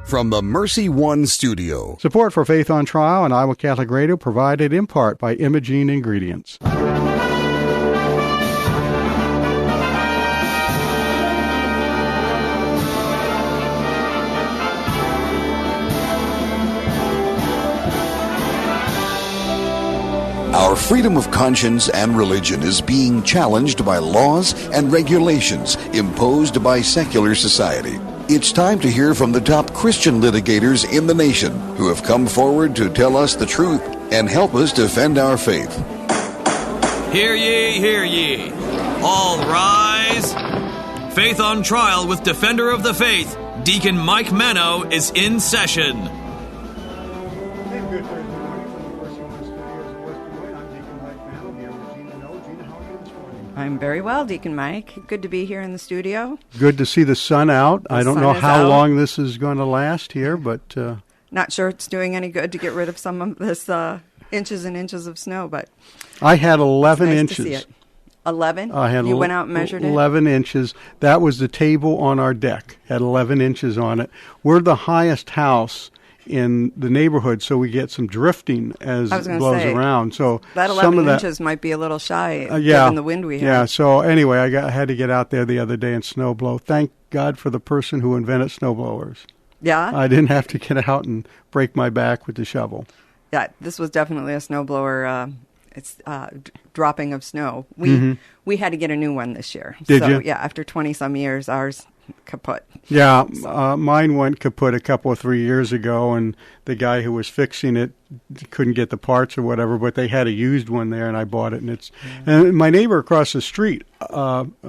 From the Mercy One studio. Support for Faith on Trial and Iowa Catholic Radio provided in part by Imogene Ingredients. Our freedom of conscience and religion is being challenged by laws and regulations imposed by secular society. It's time to hear from the top Christian litigators in the nation who have come forward to tell us the truth and help us defend our faith. Hear ye, hear ye. All rise. Faith on Trial with Defender of the Faith, Deacon Mike Mano, is in session. I'm very well, Deacon Mike. Good to be here in the studio. Good to see the sun out. I don't know how long this is going to last here, but... Not sure it's doing any good to get rid of some of this inches and inches of snow, but... I had 11 nice inches. To see it. 11? I had you went out and measured 11 inches. That was the table on our deck. Had 11 inches on it. We're the highest house in the neighborhood, so we get some drifting as it blows around. So that 11 inches might be a little shy given the wind we have. Yeah, so anyway, I had to get out there the other day and snow blow. Thank God for the person who invented snow blowers. Yeah? I didn't have to get out and break my back with the shovel. Yeah, this was definitely a snow blower. It's dropping of snow. We had to get a new one this year. Did you? Yeah, after 20-some years, ours kaput. Yeah, mine went kaput a couple of 3 years ago, and the guy who was fixing it couldn't get the parts or whatever, but they had a used one there, and I bought it. And my neighbor across the street kind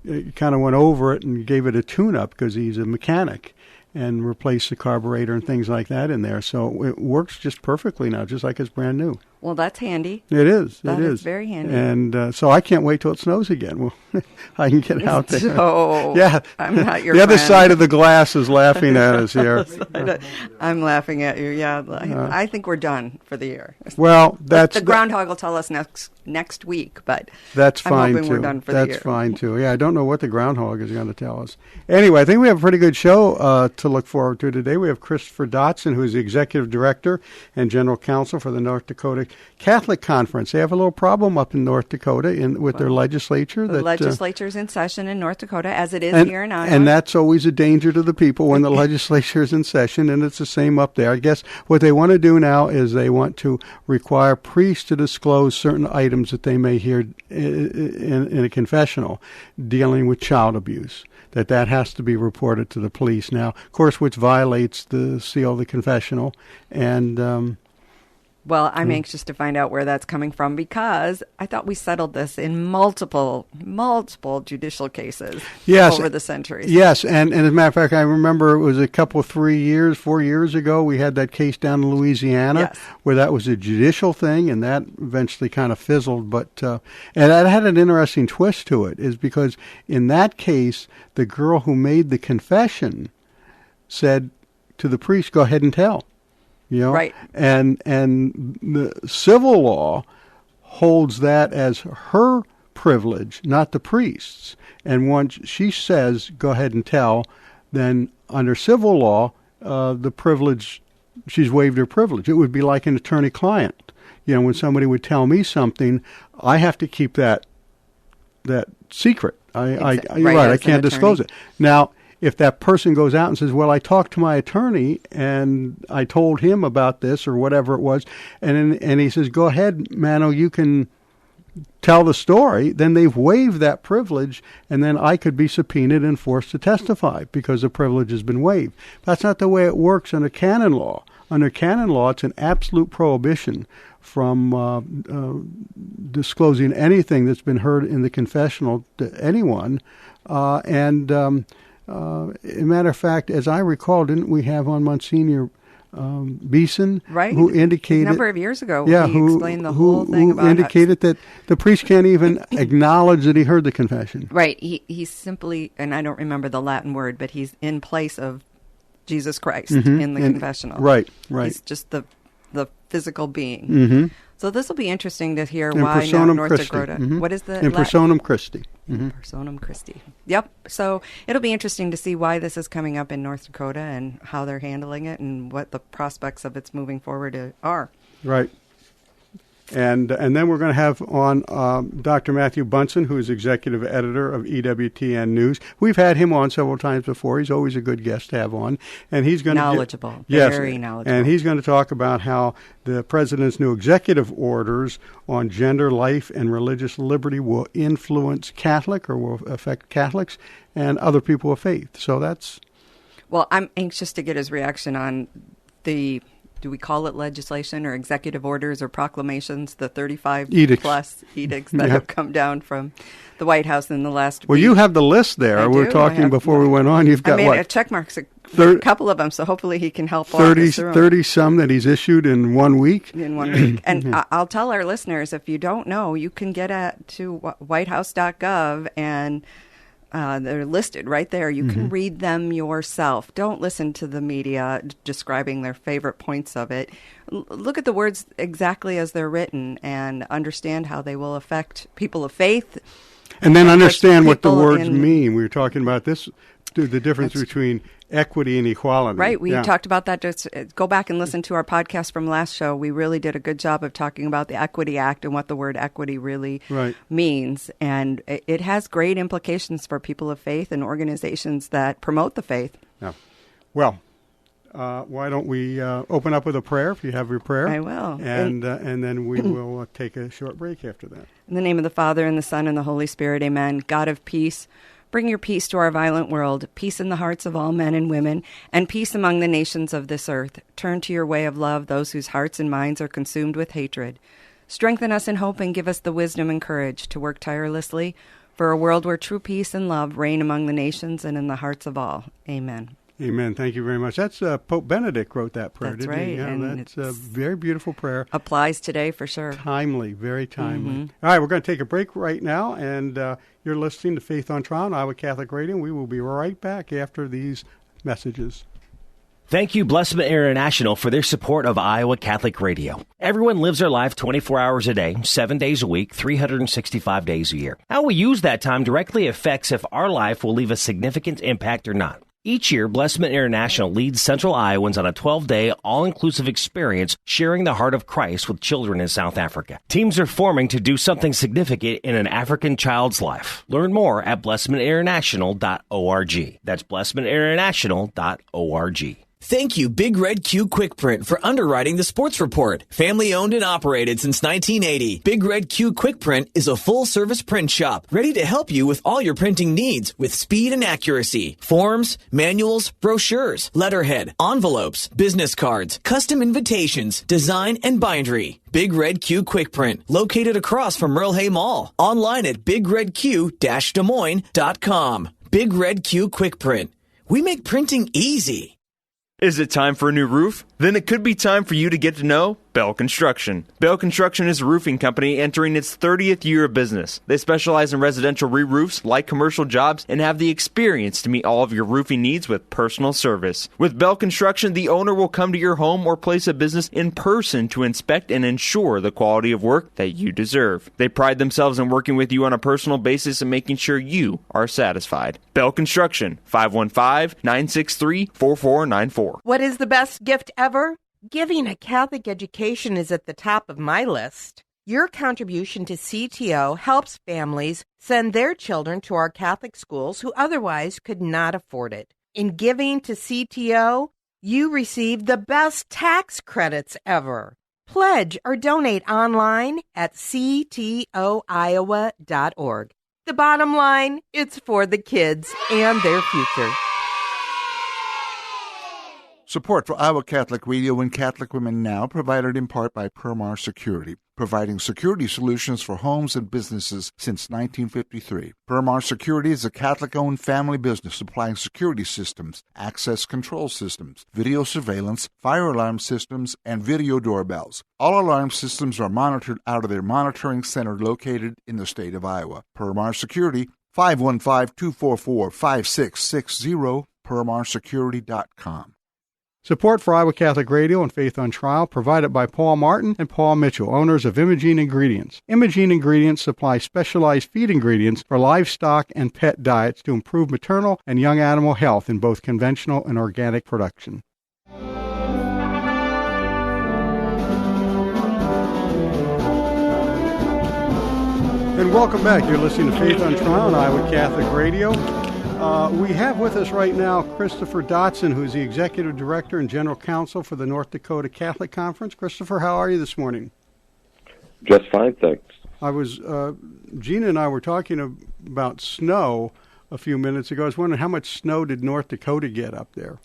of went over it and gave it a tune-up because he's a mechanic, and replaced the carburetor and things like that in there. So it works just perfectly now, just like it's brand new. Well, that's handy. It is. That is very handy. And so I can't wait till it snows again. Well, I can get out there. So, yeah. I'm not your The other friend. side of the glass is laughing at us here. I'm laughing at you, yeah. I think we're done for the year. Well, that's... The groundhog will tell us next week, but that's fine, I'm hoping too. We're done for the year. That's fine, too. Yeah, I don't know what the groundhog is going to tell us. Anyway, I think we have a pretty good show to look forward to today. We have Christopher Dodson, who is the Executive Director and General Counsel for the North Dakota Catholic Conference. They have a little problem up in North Dakota with their legislature. The legislature's in session in North Dakota, as it is here in Iowa. And that's always a danger to the people when the legislature is in session, and it's the same up there. I guess what they want to do now is they want to require priests to disclose certain items that they may hear in a confessional dealing with child abuse, that has to be reported to the police now, of course, which violates the seal of the confessional. And well, I'm anxious to find out where that's coming from, because I thought we settled this in multiple judicial cases over the centuries. Yes, and as a matter of fact, I remember it was a couple, 4 years ago, we had that case down in Louisiana where that was a judicial thing, and that eventually kind of fizzled. But and that had an interesting twist to it, is because in that case, the girl who made the confession said to the priest, "Go ahead and tell." You know? Right. And the civil law holds that as her privilege, not the priest's. And once she says, "Go ahead and tell," then under civil law, the privilege, she's waived her privilege. It would be like an attorney-client. You know, when somebody would tell me something, I have to keep that secret. I can't disclose it. Now, if that person goes out and says, "Well, I talked to my attorney and I told him about this," or whatever it was, and he says, "Go ahead, Mano, you can tell the story," then they've waived that privilege, and then I could be subpoenaed and forced to testify because the privilege has been waived. That's not the way it works under canon law. Under canon law, it's an absolute prohibition from disclosing anything that's been heard in the confessional to anyone. As a matter of fact, as I recall, didn't we have on Monsignor Beeson, who indicated a number of years ago, he explained the whole thing about indicated that the priest can't even acknowledge that he heard the confession. Right. He's simply, and I don't remember the Latin word, but he's in place of Jesus Christ in the confessional. Right. He's just the physical being. Mm-hmm. So this will be interesting to hear why now North Christi. Dakota. Mm-hmm. What is the in personam Christi? Mm-hmm. Personam Christi. Yep. So it'll be interesting to see why this is coming up in North Dakota and how they're handling it and what the prospects of its moving forward are. Right. And then we're going to have on Dr. Matthew Bunson, who is executive editor of EWTN News. We've had him on several times before. He's always a good guest to have on. And he's going knowledgeable. Very knowledgeable. And he's going to talk about how the president's new executive orders on gender, life, and religious liberty will influence Catholic or will affect Catholics and other people of faith. So that's... Well, I'm anxious to get his reaction on the... Do we call it legislation or executive orders or proclamations, the 35-plus edicts that have come down from the White House in the last week? Well, you have the list there. We were talking before we went on. You've got what? Check marks a couple of them, so hopefully he can help 30 some that he's issued in 1 week. In 1 week. And I'll tell our listeners, if you don't know, you can get to whitehouse.gov and... they're listed right there. You can read them yourself. Don't listen to the media describing their favorite points of it. Look at the words exactly as they're written and understand how they will affect people of faith. And then understand what the words mean. We were talking about this, the difference between equity and equality. Right. We talked about that. Just go back and listen to our podcast from last show. We really did a good job of talking about the Equity Act and what the word equity really means. And it has great implications for people of faith and organizations that promote the faith. Yeah. Well, why don't we open up with a prayer, if you have your prayer? I will. And then we will take a short break after that. In the name of the Father, and the Son, and the Holy Spirit, amen. God of peace, bring your peace to our violent world, peace in the hearts of all men and women, and peace among the nations of this earth. Turn to your way of love those whose hearts and minds are consumed with hatred. Strengthen us in hope and give us the wisdom and courage to work tirelessly for a world where true peace and love reign among the nations and in the hearts of all. Amen. Amen. Thank you very much. That's Pope Benedict wrote that prayer, that's didn't right. he? Yeah, and that's a very beautiful prayer. Applies today for sure. Timely, very timely. All right, we're going to take a break right now, and you're listening to Faith on Trial on Iowa Catholic Radio. We will be right back after these messages. Thank you, Blessment International, for their support of Iowa Catholic Radio. Everyone lives their life 24 hours a day, 7 days a week, 365 days a year. How we use that time directly affects if our life will leave a significant impact or not. Each year, Blessment International leads Central Iowans on a 12-day, all-inclusive experience sharing the heart of Christ with children in South Africa. Teams are forming to do something significant in an African child's life. Learn more at blessmentinternational.org. That's blessmentinternational.org. Thank you, Big Red Q Quick Print, for underwriting the sports report. Family owned and operated since 1980, Big Red Q Quick Print is a full-service print shop ready to help you with all your printing needs with speed and accuracy. Forms, manuals, brochures, letterhead, envelopes, business cards, custom invitations, design, and bindery. Big Red Q Quick Print, located across from Merle Hay Mall. Online at bigredq-desmoines.com. Big Red Q Quick Print. We make printing easy. Is it time for a new roof? Then it could be time for you to get to know Bell Construction. Bell Construction is a roofing company entering its 30th year of business. They specialize in residential re-roofs, light commercial jobs, and have the experience to meet all of your roofing needs with personal service. With Bell Construction, the owner will come to your home or place of business in person to inspect and ensure the quality of work that you deserve. They pride themselves in working with you on a personal basis and making sure you are satisfied. Bell Construction, 515-963-4494. What is the best gift ever? Giving a Catholic education is at the top of my list. Your contribution to CTO helps families send their children to our Catholic schools who otherwise could not afford it. In giving to CTO, you receive the best tax credits ever. Pledge or donate online at ctoiowa.org. The bottom line, it's for the kids and their future. Support for Iowa Catholic Radio and Catholic Women Now provided in part by Permar Security, providing security solutions for homes and businesses since 1953. Permar Security is a Catholic-owned family business supplying security systems, access control systems, video surveillance, fire alarm systems, and video doorbells. All alarm systems are monitored out of their monitoring center located in the state of Iowa. Permar Security, 515-244-5660, permarsecurity.com. Support for Iowa Catholic Radio and Faith on Trial provided by Paul Martin and Paul Mitchell, owners of Imogene Ingredients. Imogene Ingredients supply specialized feed ingredients for livestock and pet diets to improve maternal and young animal health in both conventional and organic production. And welcome back. You're listening to Faith on Trial on Iowa Catholic Radio. We have with us right now Christopher Dodson, who's the Executive Director and General Counsel for the North Dakota Catholic Conference. Christopher, how are you this morning? Just fine, thanks. Gina and I were talking about snow a few minutes ago. I was wondering, how much snow did North Dakota get up there?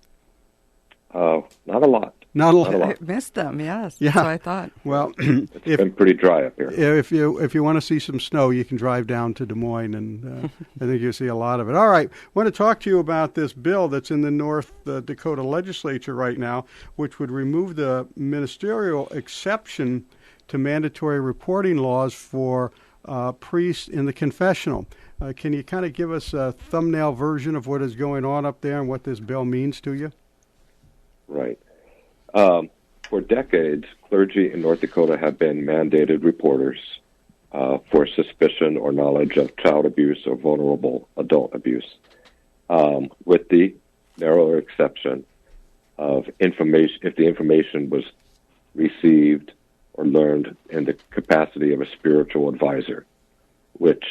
Not a lot. Not a lot. I missed them, yes. Yeah. That's what I thought. Well, it's been pretty dry up here. If you want to see some snow, you can drive down to Des Moines, and I think you'll see a lot of it. All right. I want to talk to you about this bill that's in the North Dakota legislature right now, which would remove the ministerial exception to mandatory reporting laws for priests in the confessional. Can you kind of give us a thumbnail version of what is going on up there and what this bill means to you? Right. For decades, clergy in North Dakota have been mandated reporters for suspicion or knowledge of child abuse or vulnerable adult abuse, with the narrower exception of information if the information was received or learned in the capacity of a spiritual advisor, which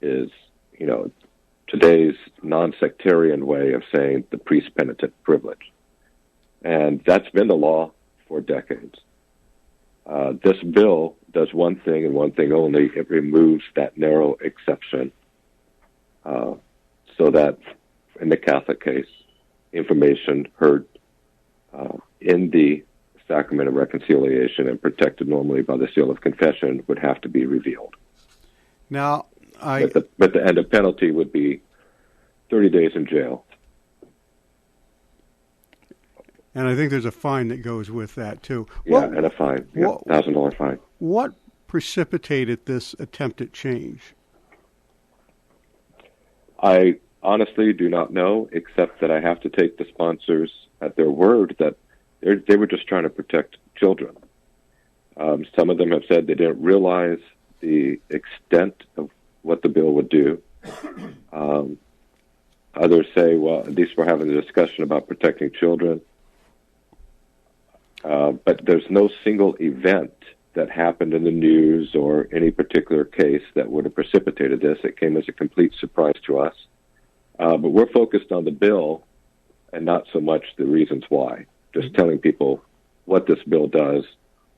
is, today's non-sectarian way of saying the priest penitent privilege. And that's been the law for decades. This bill does one thing and one thing only. It removes that narrow exception so that, in the Catholic case, information heard in the sacrament of reconciliation and protected normally by the seal of confession would have to be revealed. Now, and the penalty would be 30 days in jail. And I think there's a fine that goes with that, too. Yeah, and a fine. Yeah, $1,000 fine. What precipitated this attempted change? I honestly do not know, except that I have to take the sponsors at their word that they were just trying to protect children. Some of them have said they didn't realize the extent of what the bill would do. Others say, well, at least we're having a discussion about protecting children. But there's no single event that happened in the news or any particular case that would have precipitated this. It came as a complete surprise to us. But we're focused on the bill and not so much the reasons why. Just telling people what this bill does,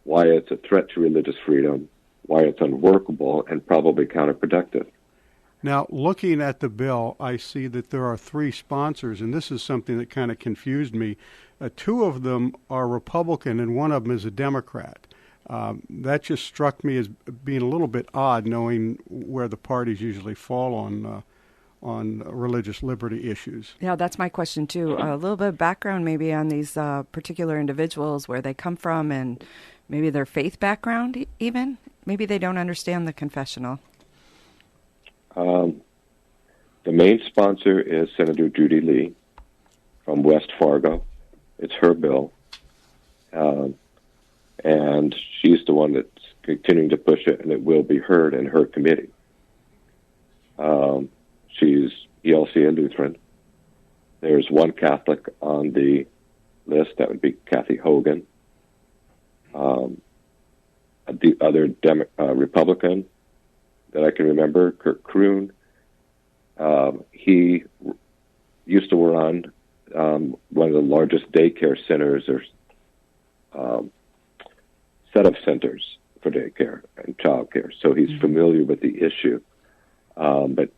why it's a threat to religious freedom, why it's unworkable and probably counterproductive. Now, looking at the bill, I see that there are 3 sponsors, and this is something that kind of confused me. 2 of them are Republican, and 1 of them is a Democrat. That just struck me as being a little bit odd, knowing where the parties usually fall on religious liberty issues. Yeah, that's my question, too. A little bit of background maybe on these particular individuals, where they come from, and maybe their faith background even. Maybe they don't understand the confessional. The main sponsor is Senator Judy Lee from West Fargo. It's her bill. And she's the one that's continuing to push it, and it will be heard in her committee. She's ELCA Lutheran. There's 1 Catholic on the list. That would be Kathy Hogan. The other Republican that I can remember, Kirk Kroon. He used to run one of the largest daycare centers or set of centers for daycare and child care. So he's familiar with the issue. But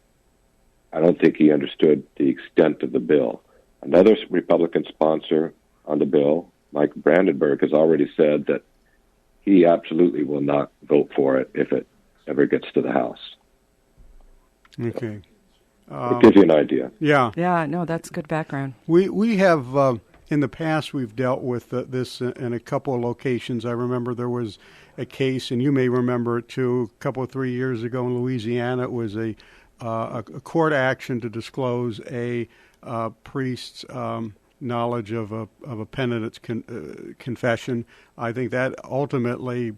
I don't think he understood the extent of the bill. Another Republican sponsor on the bill, Mike Brandenburg, has already said that he absolutely will not vote for it if it ever gets to the House. Okay. It gives you an idea. Yeah. Yeah, no, that's good background. We have, in the past, we've dealt with this in a couple of locations. I remember there was a case, and you may remember it too, a couple of 3 years ago in Louisiana. It was a court action to disclose a priest's knowledge of a penitent's confession. I think that ultimately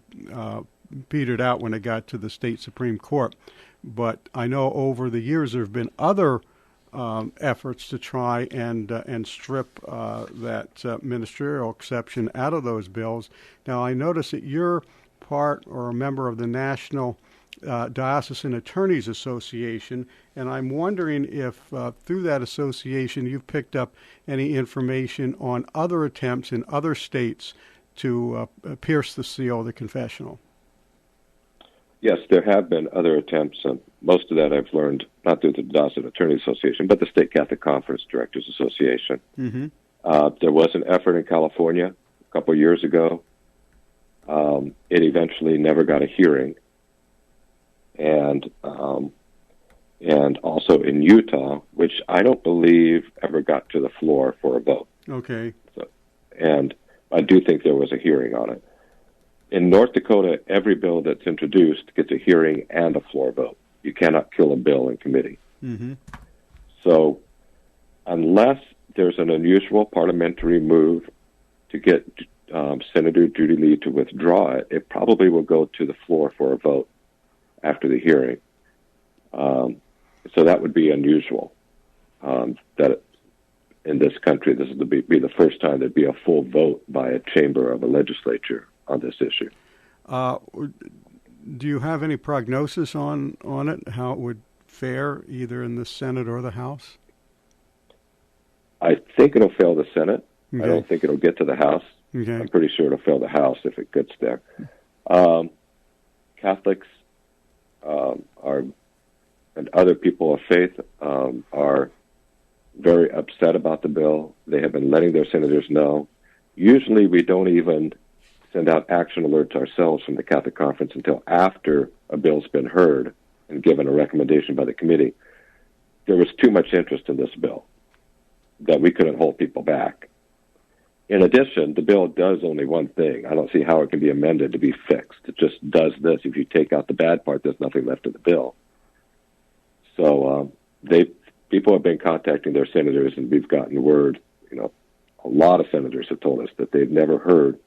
petered out when it got to the state Supreme Court. But I know over the years there have been other efforts to try and strip that ministerial exception out of those bills. Now, I notice that you're part or a member of the National Diocesan Attorneys Association, and I'm wondering if through that association you've picked up any information on other attempts in other states to pierce the seal of the confessional. Yes, there have been other attempts, and most of that I've learned not through the Dodson Attorneys Association, but the State Catholic Conference Directors Association. Mm-hmm. There was an effort in California a couple of years ago. It eventually never got a hearing, and also in Utah, which I don't believe ever got to the floor for a vote. Okay. And I do think there was a hearing on it. In North Dakota, every bill that's introduced gets a hearing and a floor vote. You cannot kill a bill in committee. Mm-hmm. So unless there's an unusual parliamentary move to get Senator Judy Lee to withdraw it, it probably will go to the floor for a vote after the hearing. So that would be unusual. That in this country, this would be the first time there'd be a full vote by a chamber of a legislature on this issue. Do you have any prognosis on it, how it would fare either in the Senate or the House? I think it'll fail the Senate. Okay. I don't think it'll get to the House. Okay. I'm pretty sure it'll fail the House if it gets there. Catholics and other people of faith are very upset about the bill. They have been letting their senators know. Usually we don't even send out action alerts ourselves from the Catholic Conference until after a bill's been heard and given a recommendation by the committee. There was too much interest in this bill that we couldn't hold people back. In addition, the bill does only one thing. I don't see how it can be amended to be fixed. It just does this. If you take out the bad part, there's nothing left of the bill. So people have been contacting their senators, and we've gotten word, a lot of senators have told us that they've never heard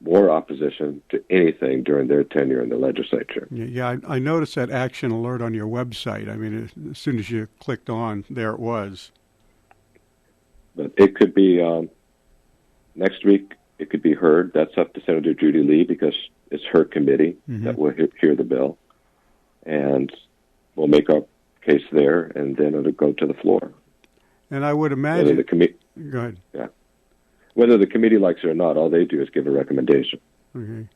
more opposition to anything during their tenure in the legislature. Yeah, I noticed that action alert on your website. I mean, as soon as you clicked on, there it was. But it could be next week. It could be heard. That's up to Senator Judy Lee because it's her committee that will hear the bill, and we'll make our case there, and then it'll go to the floor. And I would imagine. Go ahead. Yeah. Whether the committee likes it or not, all they do is give a recommendation. Okay.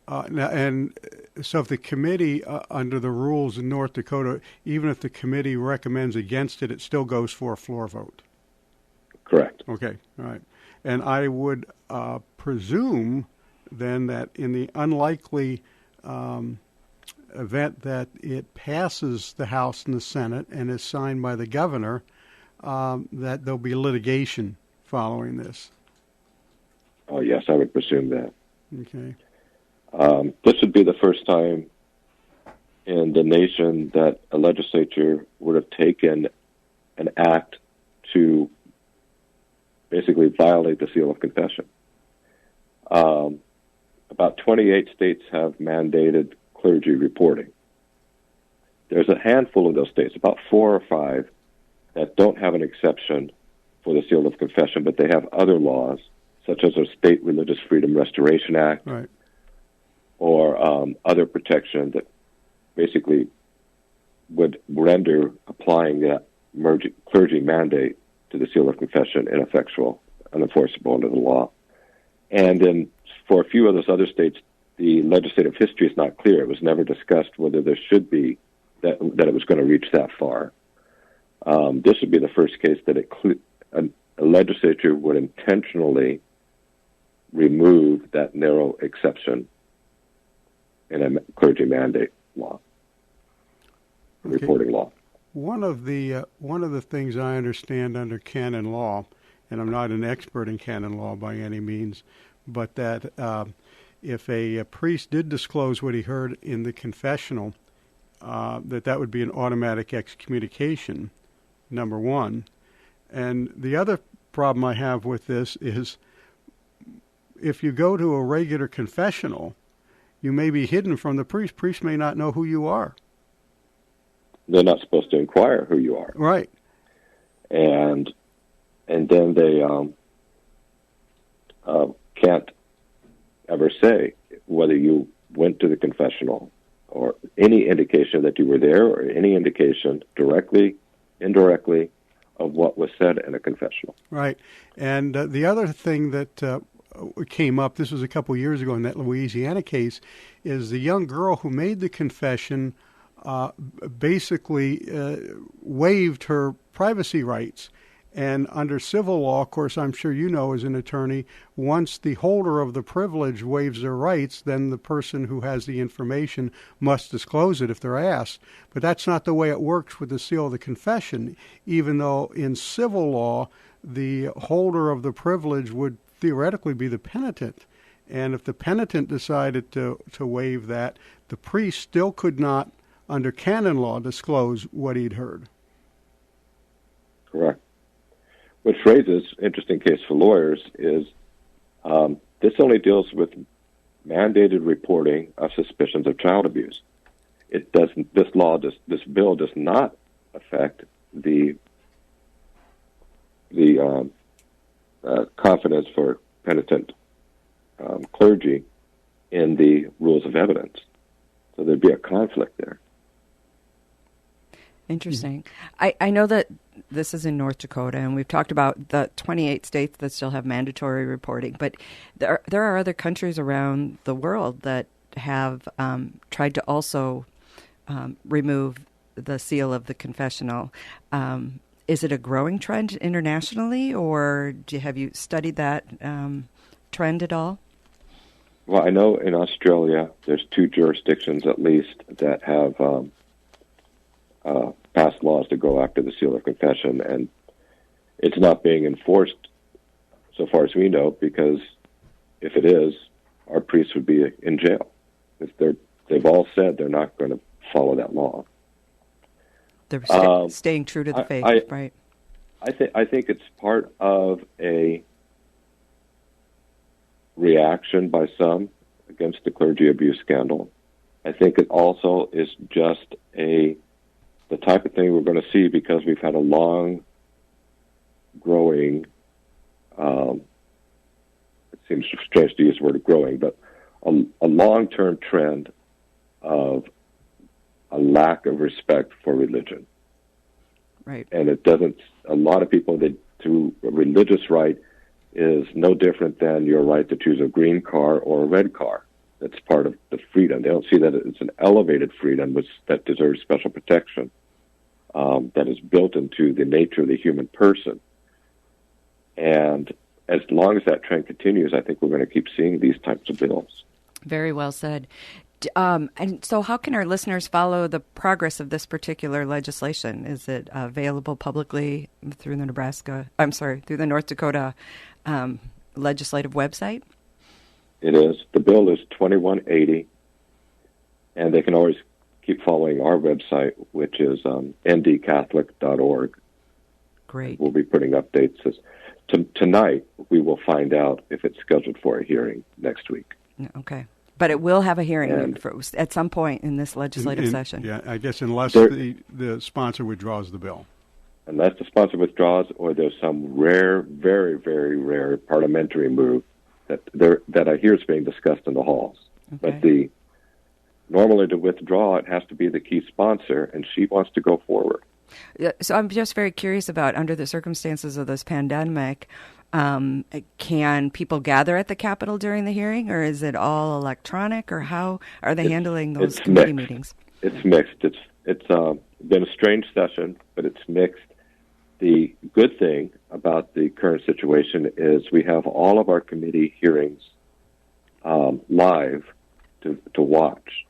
Now, and so if the committee, under the rules in North Dakota, even if the committee recommends against it, it still goes for a floor vote? Correct. Okay, all right. And I would presume then that in the unlikely event that it passes the House and the Senate and is signed by the governor, that there'll be litigation following this. Oh, yes, I would presume that. Okay. This would be the first time in the nation that a legislature would have taken an act to basically violate the seal of confession. About 28 states have mandated clergy reporting. There's a handful of those states, about 4 or 5, that don't have an exception for the seal of confession, but they have other laws, such as the State Religious Freedom Restoration Act, right, or other protection that basically would render applying that clergy mandate to the seal of confession ineffectual, unenforceable under the law. And then for a few of those other states, the legislative history is not clear. It was never discussed whether there should be, that it was going to reach that far. This would be the first case that a legislature would intentionally remove that narrow exception in a clergy mandate law, reporting law. One of the things I understand under canon law, and I'm not an expert in canon law by any means, but that if a priest did disclose what he heard in the confessional, that would be an automatic excommunication, number one. And the other problem I have with this is if you go to a regular confessional, you may be hidden from the priest. Priest may not know who you are. They're not supposed to inquire who you are. Right. And then they can't ever say whether you went to the confessional or any indication that you were there or any indication directly, indirectly, of what was said in a confessional. Right. And the other thing that came up, this was a couple years ago in that Louisiana case, is the young girl who made the confession basically waived her privacy rights. And under civil law, of course, I'm sure you know as an attorney, once the holder of the privilege waives their rights, then the person who has the information must disclose it if they're asked. But that's not the way it works with the seal of the confession, even though in civil law, the holder of the privilege would theoretically be the penitent. And if the penitent decided to waive that, the priest still could not, under canon law, disclose what he'd heard. Correct. Which raises interesting case for lawyers is this only deals with mandated reporting of suspicions of child abuse. It doesn't. This bill does not affect the confidence for penitent clergy in the rules of evidence. So there'd be a conflict there. Interesting. I know that this is in North Dakota, and we've talked about the 28 states that still have mandatory reporting, but there are other countries around the world that have tried to also remove the seal of the confessional. Is it a growing trend internationally, or have you studied that trend at all? Well, I know in Australia there's 2 jurisdictions at least that have passed laws to go after the seal of confession, and it's not being enforced so far as we know, because if it is, our priests would be in jail. They've all said they're not going to follow that law. They're staying true to the faith, right? I think it's part of a reaction by some against the clergy abuse scandal. I think it also is just the type of thing we're going to see because we've had a long growing, it seems strange to use the word growing, but a long-term trend of a lack of respect for religion. Right. And it doesn't, a lot of people, to a religious right is no different than your right to choose a green car or a red car. That's part of the freedom. They don't see that it's an elevated freedom that deserves special protection, that is built into the nature of the human person. And as long as that trend continues, I think we're going to keep seeing these types of bills. Very well said. And so how can our listeners follow the progress of this particular legislation? Is it available publicly through the North Dakota legislative website? It is. The bill is 2180, and they can always keep following our website, which is ndcatholic.org. Great. We'll be putting updates. Tonight, we will find out if it's scheduled for a hearing next week. Okay. But it will have a hearing at some point in this legislative session. Yeah, I guess unless the sponsor withdraws the bill. Unless the sponsor withdraws or there's some rare, very, very rare parliamentary move that I hear is being discussed in the halls. Okay. But normally to withdraw, it has to be the key sponsor, and she wants to go forward. So I'm just very curious about, under the circumstances of this pandemic, can people gather at the Capitol during the hearing, or is it all electronic, or how are they handling those committee meetings? It's mixed. It's been a strange session, but it's mixed. The good thing about the current situation is we have all of our committee hearings live to watch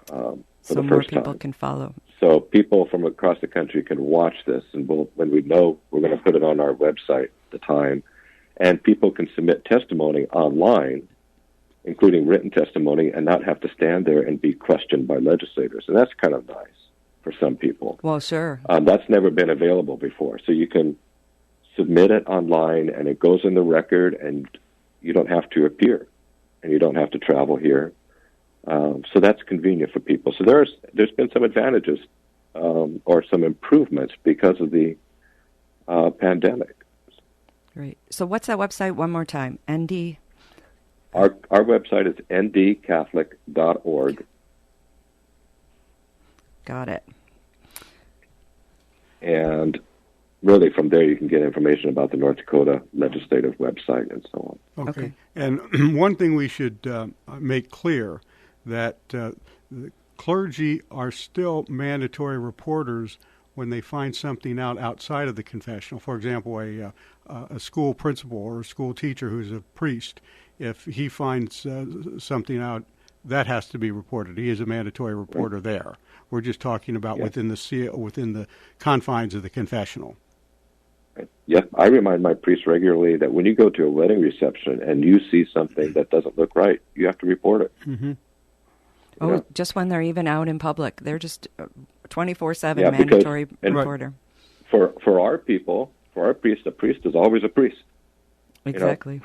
for so the more first time. People can follow. So people from across the country can watch this, and when we know, we're going to put it on our website at the time, and people can submit testimony online, including written testimony, and not have to stand there and be questioned by legislators. And that's kind of nice for some people. Well, sure. That's never been available before. So you can submit it online, and it goes in the record, and you don't have to appear, and you don't have to travel here. So that's convenient for people. So there's been some advantages or some improvements because of the pandemic. Great. So what's that website one more time? ND? Our website is ndcatholic.org. Got it. And really from there you can get information about the North Dakota legislative website and so on. Okay. And one thing we should make clear, that the clergy are still mandatory reporters when they find something out outside of the confessional. For example, a school principal or a school teacher who's a priest, if he finds something out, that has to be reported. He is a mandatory reporter there. We're just talking about within the confines of the confessional. Yep, I remind my priests regularly that when you go to a wedding reception and you see something that doesn't look right, you have to report it. Mm-hmm. Oh, just when they're even out in public. They're just 24/7 mandatory reporter. For our people, for our priest, a priest is always a priest. Exactly.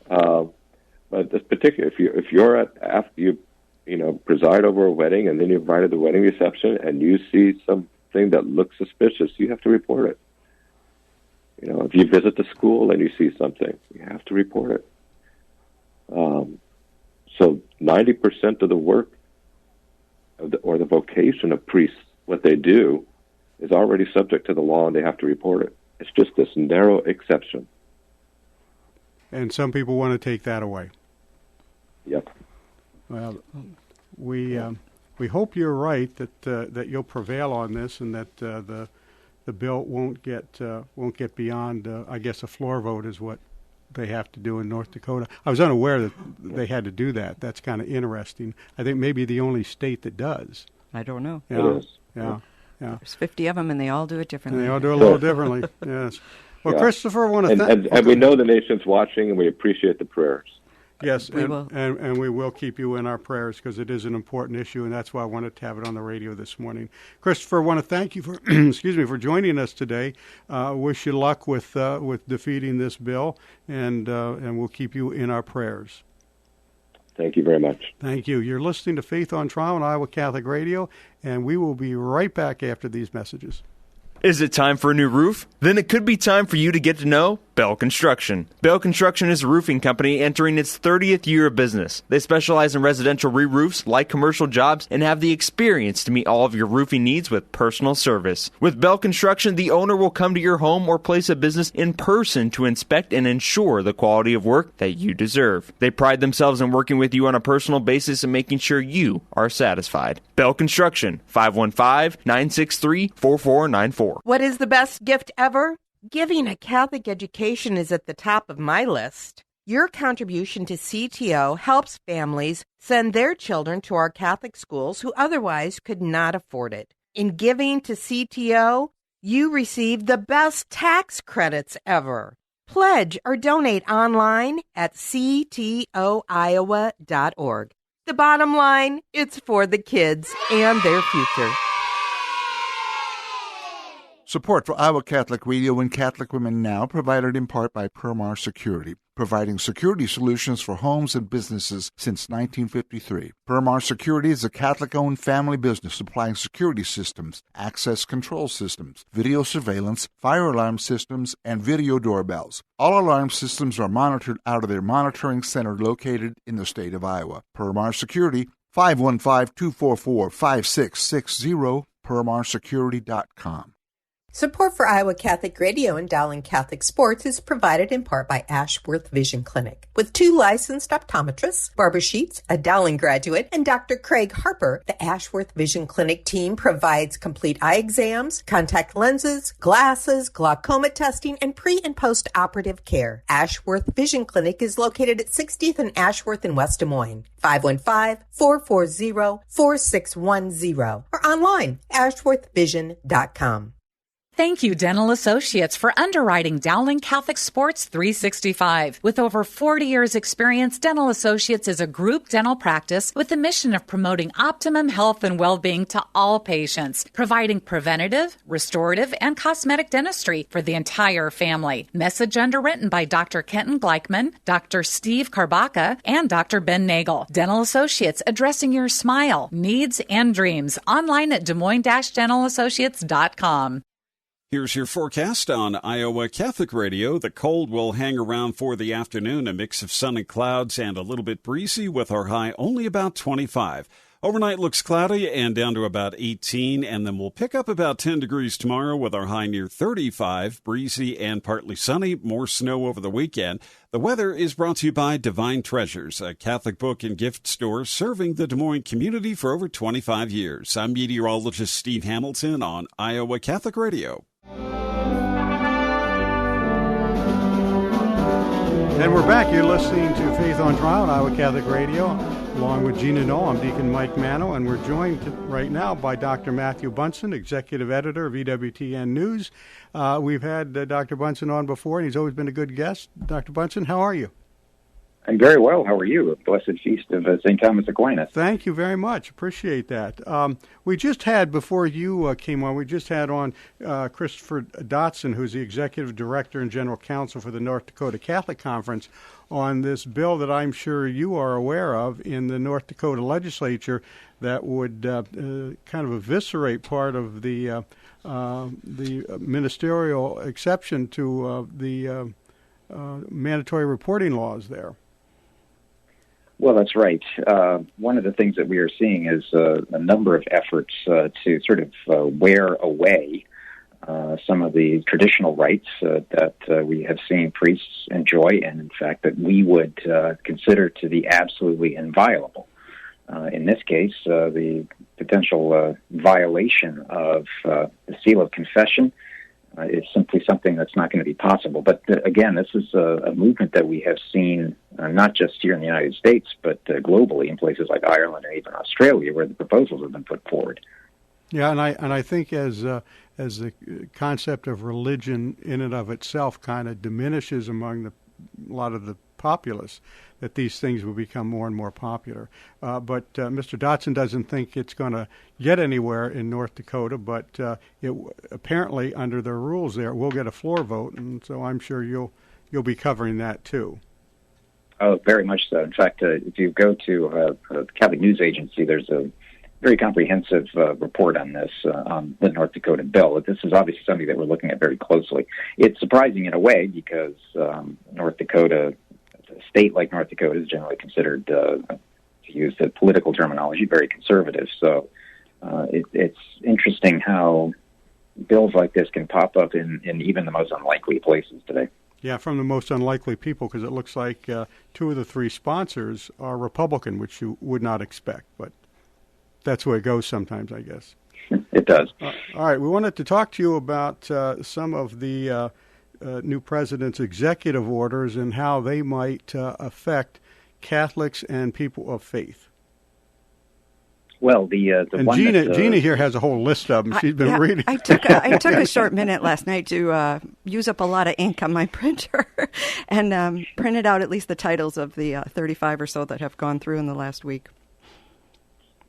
But this particular, if you're after you preside over a wedding and then you're invited to the wedding reception and you see something that looks suspicious, you have to report it. If you visit the school and you see something, you have to report it. So 90% of the work or the vocation of priests, what they do, is already subject to the law, and they have to report it. It's just this narrow exception. And some people want to take that away. Yep. Well, we hope you're right that you'll prevail on this, and that the bill won't get beyond I guess a floor vote is what they have to do in North Dakota. I was unaware that they had to do that. That's kind of interesting. I think maybe the only state that does. I don't know. Yeah. It is. Yeah. There's 50 of them, and they all do it differently. And they all do it a little differently. Yes. Well, Christopher, I want to thank. And we know the nation's watching, and we appreciate the prayers. Yes, we will. And we will keep you in our prayers, because it is an important issue, and that's why I wanted to have it on the radio this morning. Christopher, I want to thank you for for joining us today. Wish you luck with defeating this bill, and we'll keep you in our prayers. Thank you very much. Thank you. You're listening to Faith on Trial on Iowa Catholic Radio, and we will be right back after these messages. Is it time for a new roof? Then it could be time for you to get to know Bell Construction. Bell Construction is a roofing company entering its 30th year of business. They specialize in residential re-roofs, light commercial jobs, and have the experience to meet all of your roofing needs with personal service. With Bell Construction, the owner will come to your home or place of business in person to inspect and ensure the quality of work that you deserve. They pride themselves in working with you on a personal basis and making sure you are satisfied. Bell Construction, 515-963-4494. What is the best gift ever? Giving a Catholic education is at the top of my list. Your contribution to CTO helps families send their children to our Catholic schools who otherwise could not afford it. In giving to CTO, you receive the best tax credits ever. Pledge or donate online at ctoiowa.org. The bottom line, it's for the kids and their future. Support for Iowa Catholic Radio and Catholic Women Now provided in part by Permar Security, providing security solutions for homes and businesses since 1953. Permar Security is a Catholic-owned family business supplying security systems, access control systems, video surveillance, fire alarm systems, and video doorbells. All alarm systems are monitored out of their monitoring center located in the state of Iowa. Permar Security, 515-244-5660, permarsecurity.com. Support for Iowa Catholic Radio and Dowling Catholic Sports is provided in part by Ashworth Vision Clinic. With 2 licensed optometrists, Barbara Sheets, a Dowling graduate, and Dr. Craig Harper, the Ashworth Vision Clinic team provides complete eye exams, contact lenses, glasses, glaucoma testing, and pre- and post-operative care. Ashworth Vision Clinic is located at 60th and Ashworth in West Des Moines. 515-440-4610 or online, ashworthvision.com. Thank you, Dental Associates, for underwriting Dowling Catholic Sports 365. With over 40 years' experience, Dental Associates is a group dental practice with the mission of promoting optimum health and well-being to all patients, providing preventative, restorative, and cosmetic dentistry for the entire family. Message underwritten by Dr. Kenton Gleichman, Dr. Steve Karbaka, and Dr. Ben Nagel. Dental Associates, addressing your smile, needs, and dreams. Online at DesMoines-DentalAssociates.com. Here's your forecast on Iowa Catholic Radio. The cold will hang around for the afternoon, a mix of sun and clouds and a little bit breezy with our high only about 25. Overnight looks cloudy and down to about 18, and then we'll pick up about 10 degrees tomorrow with our high near 35, breezy and partly sunny, more snow over the weekend. The weather is brought to you by Divine Treasures, a Catholic book and gift store serving the Des Moines community for over 25 years. I'm meteorologist Steve Hamilton on Iowa Catholic Radio. And we're back. You're listening to Faith on Trial on Iowa Catholic Radio, along with Gina Knoll. I'm Deacon Mike Mano, and we're joined right now by Dr. Matthew Bunson, Executive Editor of EWTN News. We've had Dr. Bunson on before, and he's always been a good guest. Dr. Bunson, how are you? I'm very well. How are you? A blessed feast of St. Thomas Aquinas. Thank you very much. Appreciate that. We just had, before you came on, we just had on Christopher Dodson, who's the Executive Director and General Counsel for the North Dakota Catholic Conference, on this bill that I'm sure you are aware of in the North Dakota legislature that would kind of eviscerate part of the ministerial exception to the mandatory reporting laws there. Well, that's right. One of the things that we are seeing is a number of efforts to sort of wear away some of the traditional rights that we have seen priests enjoy, and in fact that we would consider to be absolutely inviolable. In this case, the potential violation of the seal of confession is simply something that's not going to be possible. But again, this is a movement that we have seen not just here in the United States, but globally in places like Ireland and even Australia, where the proposals have been put forward. Yeah, and I think as the concept of religion in and of itself kind of diminishes among a lot of the populace, that these things will become more and more popular. But Mr. Dodson doesn't think it's going to get anywhere in North Dakota, but apparently under their rules there, we'll get a floor vote, and so I'm sure you'll be covering that too. Oh, very much so. In fact, if you go to the Catholic News Agency, there's a very comprehensive report on this, on the North Dakota bill. This is obviously something that we're looking at very closely. It's surprising in a way because North Dakota, a state like North Dakota, is generally considered, to use the political terminology, very conservative. So it's interesting how bills like this can pop up in even the most unlikely places today. Yeah, from the most unlikely people, because it looks like 2 of the 3 sponsors are Republican, which you would not expect, but that's the way it goes sometimes, I guess. It does. All right, we wanted to talk to you about some of the new president's executive orders and how they might affect Catholics and people of faith. Well, the and one Gina here has a whole list of them. She's been reading. I took a short minute last night to use up a lot of ink on my printer and printed out at least the titles of the 35 or so that have gone through in the last week.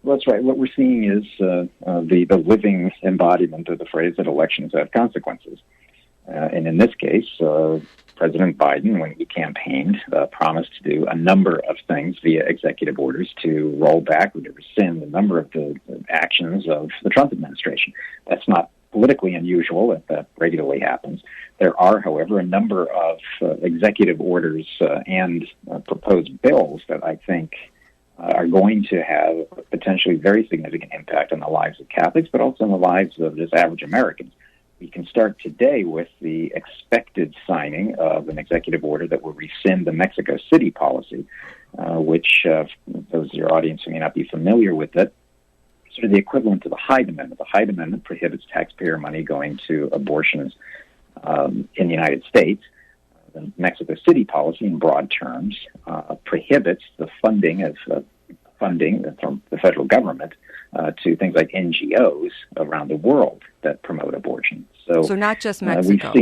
Well, that's right. What we're seeing is the living embodiment of the phrase that elections have consequences. And in this case, President Biden, when he campaigned, promised to do a number of things via executive orders to roll back or to rescind a number of the actions of the Trump administration. That's not politically unusual. That regularly happens. There are, however, a number of executive orders and proposed bills that I think are going to have a potentially very significant impact on the lives of Catholics, but also on the lives of just average Americans. We can start today with the expected signing of an executive order that will rescind the Mexico City policy, which, those of your audience who may not be familiar with it, sort of the equivalent to the Hyde Amendment. The Hyde Amendment prohibits taxpayer money going to abortions in the United States. The Mexico City policy, in broad terms, prohibits the funding from the federal government to things like NGOs around the world that promote abortions. So not just Mexico,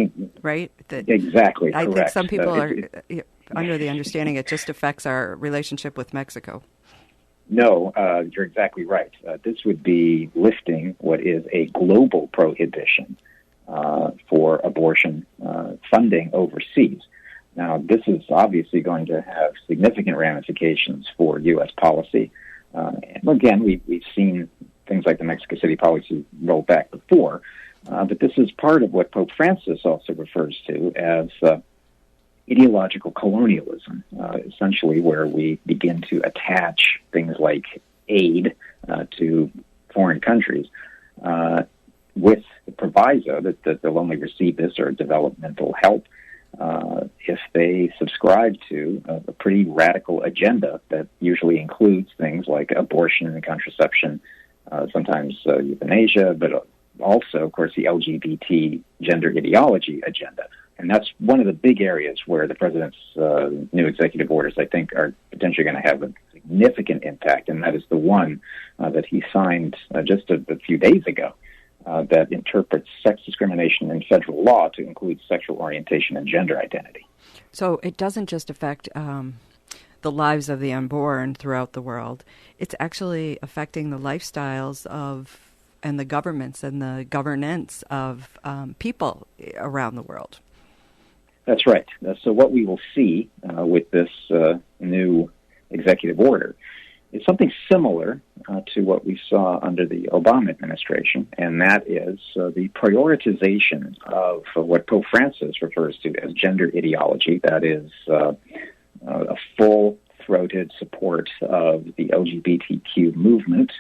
right? Exactly, I correct. think some people are under the understanding it just affects our relationship with Mexico. No, you're exactly right. This would be lifting what is a global prohibition for abortion funding overseas. Now, this is obviously going to have significant ramifications for U.S. policy. And again, we've seen things like the Mexico City policy roll back before, but this is part of what Pope Francis also refers to as ideological colonialism, essentially where we begin to attach things like aid to foreign countries with the proviso that they'll only receive this or developmental help if they subscribe to a pretty radical agenda that usually includes things like abortion and contraception, sometimes euthanasia, but also, of course, the LGBT gender ideology agenda. And that's one of the big areas where the president's new executive orders, I think, are potentially going to have a significant impact, and that is the one that he signed just a few days ago. That interprets sex discrimination in federal law to include sexual orientation and gender identity. So it doesn't just affect the lives of the unborn throughout the world. It's actually affecting the lifestyles and the governments and the governance of people around the world. That's right. So what we will see with this new executive order is something similar to what we saw under the Obama administration, and that is the prioritization of what Pope Francis refers to as gender ideology. That is a full-throated support of the LGBTQ movement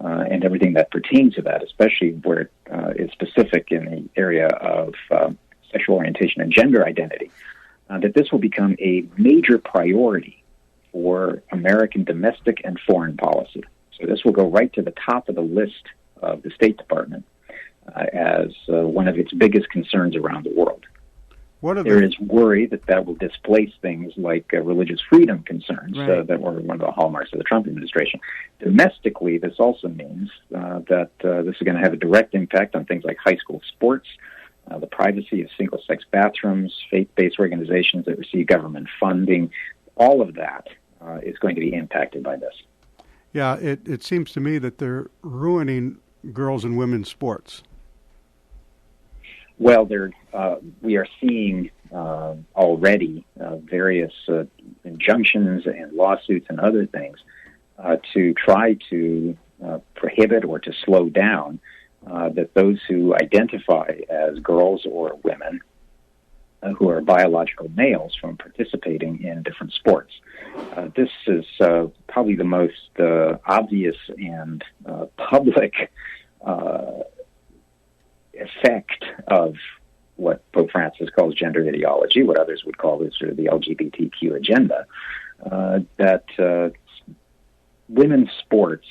and everything that pertains to that, especially where it's specific in the area of sexual orientation and gender identity, that this will become a major priority for American domestic and foreign policy. So this will go right to the top of the list of the State Department as one of its biggest concerns around the world. There is worry that will displace things like religious freedom concerns that were one of the hallmarks of the Trump administration. Domestically, this also means that this is going to have a direct impact on things like high school sports, the privacy of single-sex bathrooms, faith-based organizations that receive government funding. All of that is going to be impacted by this. Yeah, it seems to me that they're ruining girls' and women's sports. Well, we are seeing already various injunctions and lawsuits and other things to try to prohibit or to slow down that those who identify as girls or women who are biological males from participating in different sports. This is probably the most obvious and public effect of what Pope Francis calls gender ideology, what others would call sort of the LGBTQ agenda, that women's sports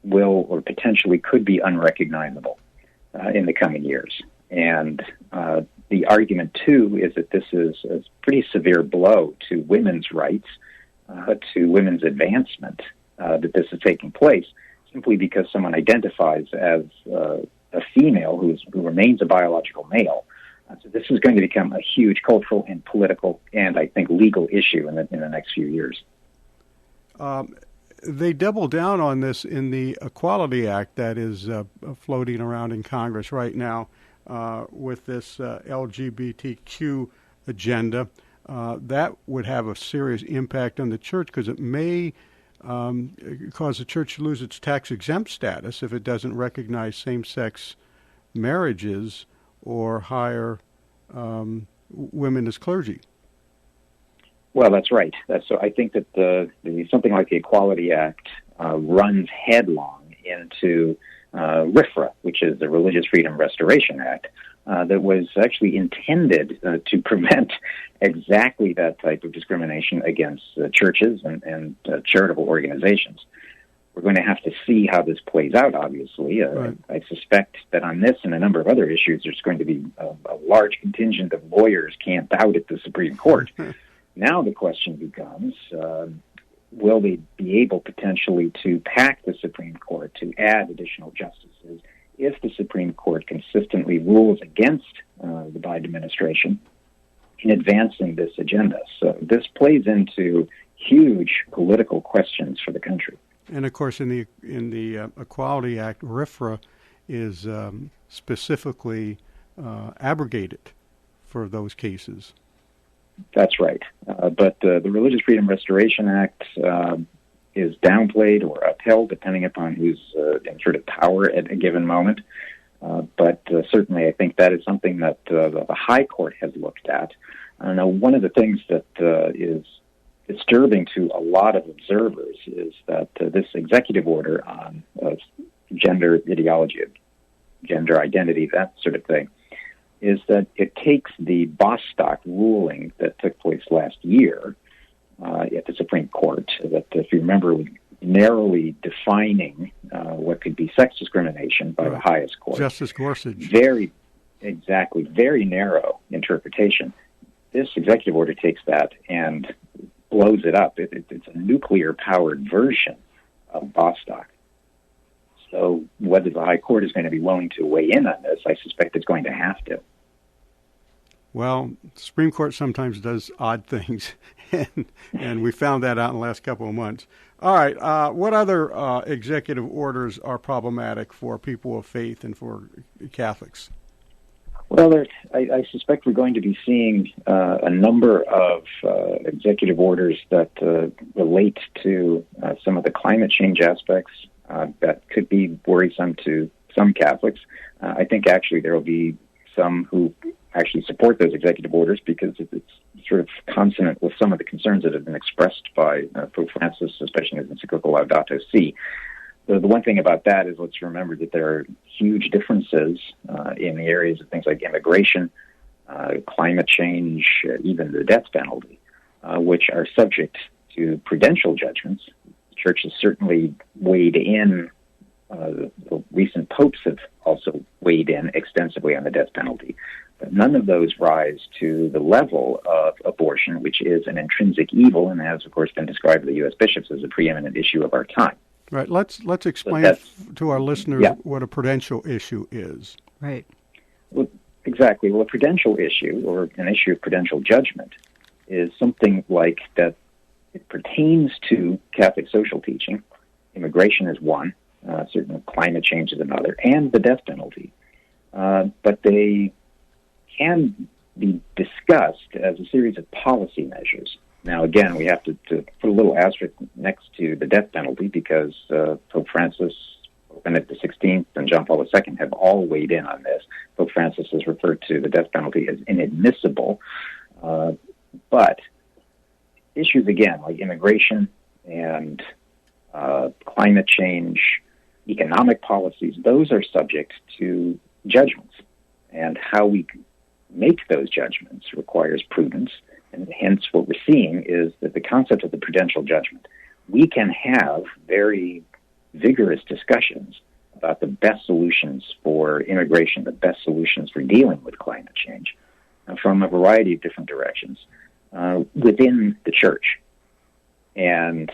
will or potentially could be unrecognizable in the coming years. And the argument, too, is that this is a pretty severe blow to women's rights, to women's advancement, that this is taking place simply because someone identifies as a female who remains a biological male. So this is going to become a huge cultural and political and, I think, legal issue in the next few years. They double down on this in the Equality Act that is floating around in Congress right now with this LGBTQ agenda. That would have a serious impact on the church because it may cause the church to lose its tax-exempt status if it doesn't recognize same-sex marriages or hire women as clergy. Well, that's right. So I think that something like the Equality Act runs headlong into RFRA, which is the Religious Freedom Restoration Act, that was actually intended to prevent exactly that type of discrimination against churches and charitable organizations. We're going to have to see how this plays out, obviously. Right. I suspect that on this and a number of other issues, there's going to be a large contingent of lawyers camped out at the Supreme Court. Now the question becomes, will they be able potentially to pack the Supreme Court to add additional justices if the Supreme Court consistently rules against the Biden administration in advancing this agenda. So this plays into huge political questions for the country. And of course, in the Equality Act, RFRA is specifically abrogated for those cases. That's right. But the Religious Freedom Restoration Act is downplayed or upheld depending upon who's in sort of power at a given moment. But certainly I think that is something that the High Court has looked at. Now, one of the things that is disturbing to a lot of observers is that this executive order on gender ideology, gender identity, that sort of thing, is that it takes the Bostock ruling that took place last year at the Supreme Court, that, if you remember, was narrowly defining what could be sex discrimination by the highest court. Justice Gorsuch. Very narrow interpretation. This executive order takes that and blows it up. It's a nuclear-powered version of Bostock. So whether the High Court is going to be willing to weigh in on this, I suspect it's going to have to. Well, the Supreme Court sometimes does odd things, and we found that out in the last couple of months. All right, what other executive orders are problematic for people of faith and for Catholics? Well, I suspect we're going to be seeing a number of executive orders that relate to some of the climate change aspects that could be worrisome to some Catholics. I think actually there will be some who actually support those executive orders because it's sort of consonant with some of the concerns that have been expressed by Pope Francis, especially in his encyclical Laudato Si. The one thing about that is let's remember that there are huge differences in the areas of things like immigration, climate change, even the death penalty, which are subject to prudential judgments. The Church has certainly weighed in. The recent popes have also weighed in extensively on the death penalty. But none of those rise to the level of abortion, which is an intrinsic evil and has, of course, been described by the U.S. bishops as a preeminent issue of our time. Right. Let's explain to our listeners what a prudential issue is. Right. Well, exactly. Well, a prudential issue, or an issue of prudential judgment, is something like that. It pertains to Catholic social teaching. Immigration is one. Certainly climate change is another, and the death penalty. But they can be discussed as a series of policy measures. Now, again, we have to put a little asterisk next to the death penalty because Pope Francis, Pope Benedict XVI, and John Paul II have all weighed in on this. Pope Francis has referred to the death penalty as inadmissible. But issues, again, like immigration and climate change, economic policies, those are subject to judgments. And how we make those judgments requires prudence. And hence what we're seeing is that the concept of the prudential judgment, we can have very vigorous discussions about the best solutions for immigration, the best solutions for dealing with climate change from a variety of different directions within the Church. And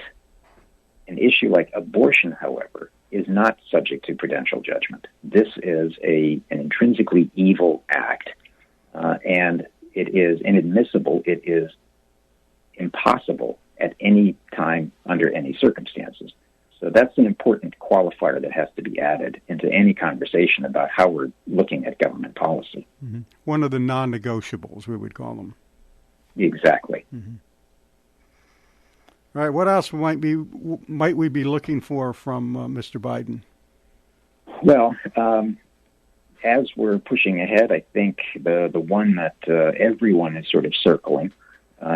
an issue like abortion, however, is not subject to prudential judgment. This is an intrinsically evil act, and it is inadmissible. It is impossible at any time under any circumstances. So that's an important qualifier that has to be added into any conversation about how we're looking at government policy. Mm-hmm. One of the non-negotiables, we would call them. Exactly. Mm-hmm. All right. What else might we be looking for from Mr. Biden? Well, as we're pushing ahead, I think the one that everyone is sort of circling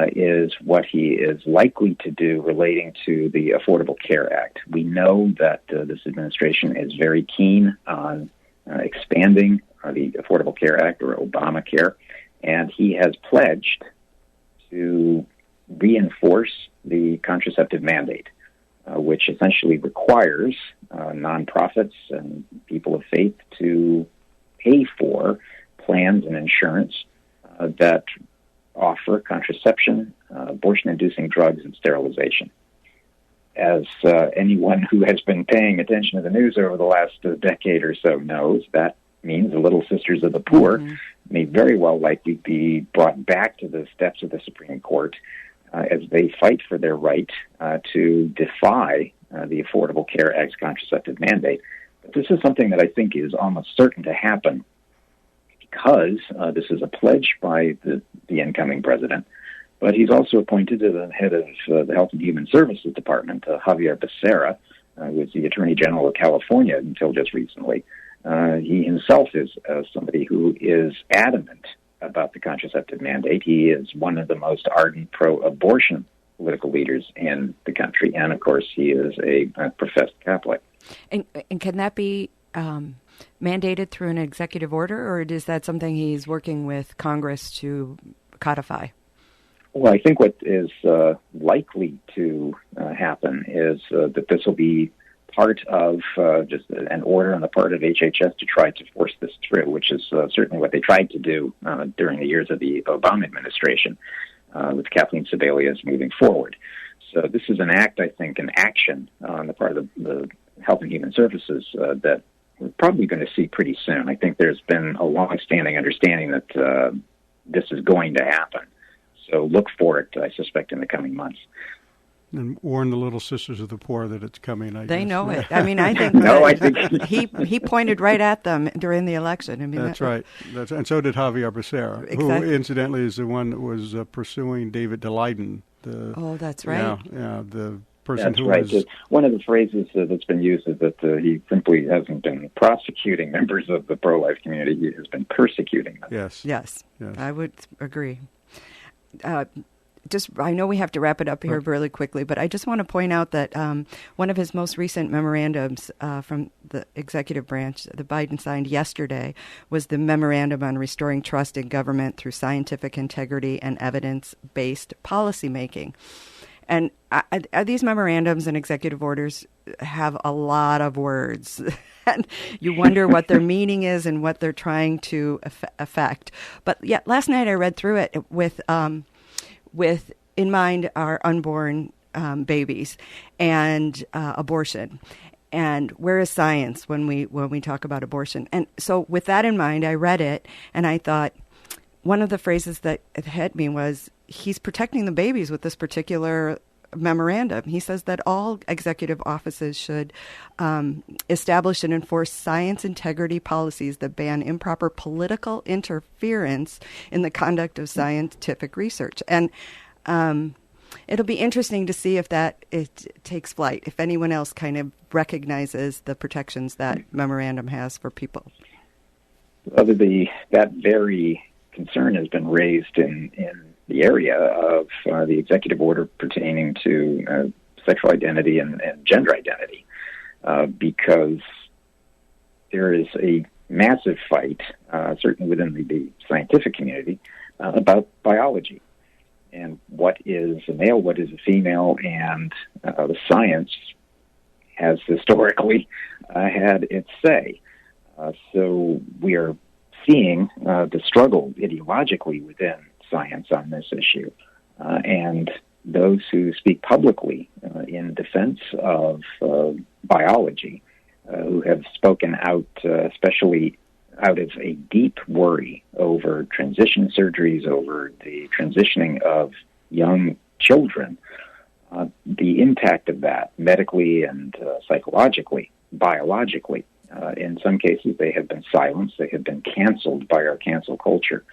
is what he is likely to do relating to the Affordable Care Act. We know that this administration is very keen on expanding the Affordable Care Act, or Obamacare, and he has pledged to reinforce the contraceptive mandate, which essentially requires nonprofits and people of faith to pay for plans and insurance that offer contraception, abortion-inducing drugs, and sterilization. as anyone who has been paying attention to the news over the last decade or so knows, that means the Little Sisters of the Poor may very well likely be brought back to the steps of the Supreme Court as they fight for their right to defy the Affordable Care Act's contraceptive mandate. But this is something that I think is almost certain to happen because this is a pledge by the incoming president, but he's also appointed to the head of the Health and Human Services Department, Javier Becerra, who was the Attorney General of California until just recently. He himself is somebody who is adamant about the contraceptive mandate. He is one of the most ardent pro-abortion political leaders in the country, and of course he is a professed Catholic. And can that be mandated through an executive order, or is that something he's working with Congress to codify? Well, I think what is likely to happen is that this will be part of just an order on the part of HHS to try to force this through, which is certainly what they tried to do during the years of the Obama administration with Kathleen Sebelius moving forward. So this is an act, I think, an action on the part of the Health and Human Services that we're probably going to see pretty soon. I think there's been a long-standing understanding that this is going to happen. So look for it, I suspect, in the coming months. And warn the Little Sisters of the Poor that it's coming. They know it. I mean, I think he pointed right at them during the election. I mean, that's right. And so did Javier Becerra, exactly. Who incidentally is the one that was pursuing David DeLayden. That's right. Yeah, the person that's who right. was... One of the phrases that's been used is that he simply hasn't been prosecuting members of the pro-life community. He has been persecuting them. Yes. I would agree. I know we have to wrap it up here really quickly, but I just want to point out that one of his most recent memorandums from the executive branch that Biden signed yesterday was the Memorandum on Restoring Trust in Government Through Scientific Integrity and Evidence-Based Policymaking. And these memorandums and executive orders have a lot of words. And you wonder what their meaning is and what they're trying to affect. But yeah, last night I read through it with in mind our unborn babies and abortion, and where is science when we talk about abortion. And so with that in mind, I read it and I thought one of the phrases that hit me was he's protecting the babies with this particular memorandum. He says that all executive offices should establish and enforce science integrity policies that ban improper political interference in the conduct of scientific research. And it'll be interesting to see if it takes flight, if anyone else kind of recognizes the protections that memorandum has for people. That very concern has been raised in the area of the executive order pertaining to sexual identity and gender identity, because there is a massive fight, certainly within the scientific community, about biology and what is a male, what is a female, and the science has historically had its say. So we are seeing the struggle ideologically within science on this issue, and those who speak publicly in defense of biology, who have spoken out, especially out of a deep worry over transition surgeries, over the transitioning of young children, the impact of that medically and psychologically, biologically. In some cases, they have been silenced. They have been canceled by our cancel culture.